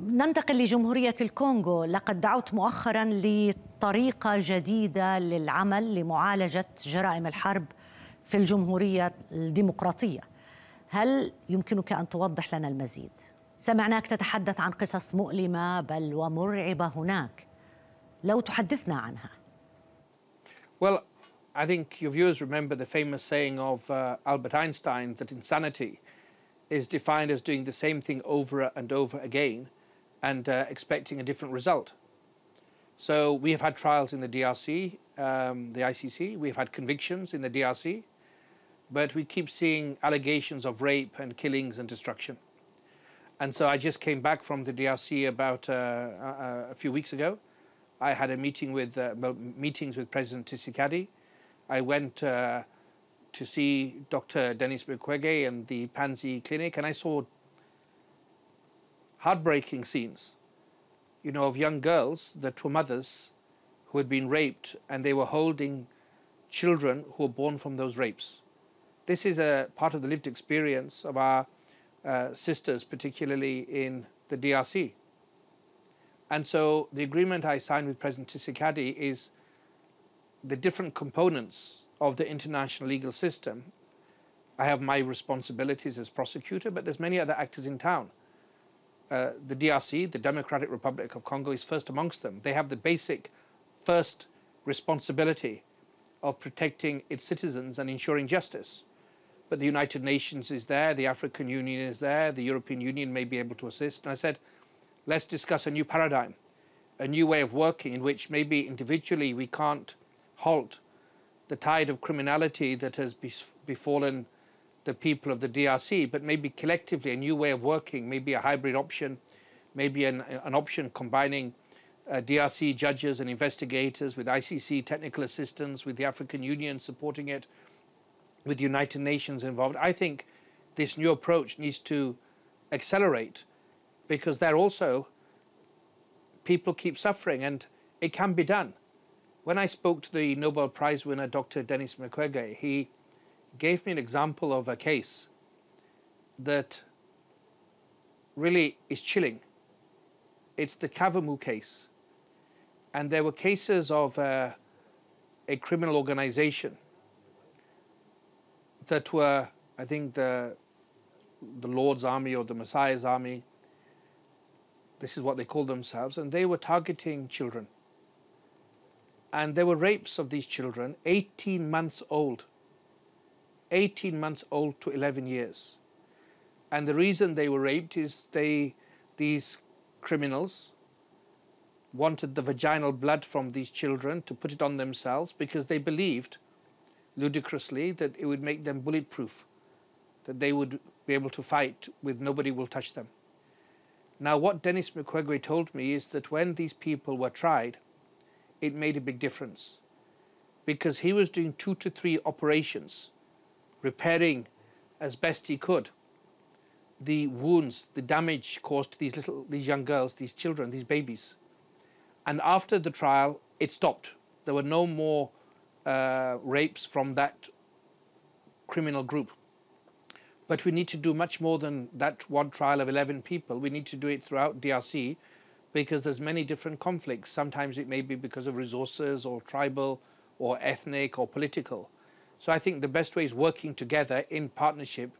ننتقل لجمهورية الكونغو. لقد دعوت مؤخرا لطريقة جديدة للعمل لمعالجة جرائم الحرب في الجمهورية الديمقراطية. هل يمكنك أن توضح لنا المزيد؟ سمعناك تتحدث عن قصص مؤلمة بل ومرعبة هناك، لو تحدثنا عنها. Well, I think your viewers remember the famous saying of Albert Einstein that insanity is defined as doing the same thing over and over again and expecting a different result. So we have had trials in the DRC, the ICC, we've had convictions in the DRC, but we keep seeing allegations of rape and killings and destruction. And so I just came back from the DRC about a few weeks ago. I had a meeting with meetings with President Tshisekedi. I went to see Dr. Denis Mukwege and the Panzi Clinic, and I saw heartbreaking scenes, you know, of young girls that were mothers who had been raped, and they were holding children who were born from those rapes. This is a part of the lived experience of our sisters, particularly in the DRC. And so the agreement I signed with President Tshisekedi is the different components of the international legal system. I have my responsibilities as prosecutor, but there's many other actors in town. The DRC, the Democratic Republic of Congo, is first amongst them. They have the basic first responsibility of protecting its citizens and ensuring justice. But the United Nations is there, the African Union is there, the European Union may be able to assist. And I said, let's discuss a new paradigm, a new way of working in which maybe individually we can't halt the tide of criminality that has befallen the people of the DRC, but maybe collectively a new way of working, maybe a hybrid option, maybe an option combining DRC judges and investigators with ICC technical assistance, with the African Union supporting it, with the United Nations involved. I think this new approach needs to accelerate, because there also people keep suffering and it can be done. When I spoke to the Nobel Prize winner, Dr. Denis Mukwege, he gave me an example of a case that really is chilling. It's the Kavumu case. And there were cases of a criminal organization that were, I think, the Lord's Army or the Messiah's Army. This is what they called themselves, and they were targeting children. And there were rapes of these children, 18 months old. 18 months old to 11 years. And the reason they were raped is these criminals wanted the vaginal blood from these children to put it on themselves because they believed, ludicrously, that it would make them bulletproof, that they would be able to fight with nobody will touch them. Now, what Denis Mukwege told me is that when these people were tried, it made a big difference, because he was doing 2 to 3 operations, repairing as best he could the wounds, the damage caused to these young girls, these children, these babies. And after the trial, it stopped. There were no more rapes from that criminal group. But we need to do much more than that one trial of 11 people. We need to do it throughout DRC, because there's many different conflicts. Sometimes it may be because of resources or tribal or ethnic or political. So I think the best way is working together in partnership,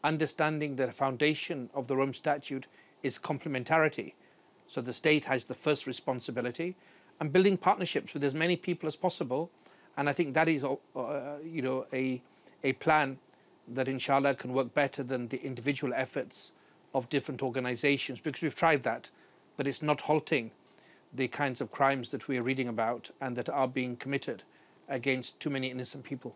understanding that the foundation of the Rome Statute is complementarity. So the state has the first responsibility, and building partnerships with as many people as possible. And I think that is you know, a plan that inshallah can work better than the individual efforts of different organizations, because we've tried that, but it's not halting the kinds of crimes that we are reading about and that are being committed against too many innocent people.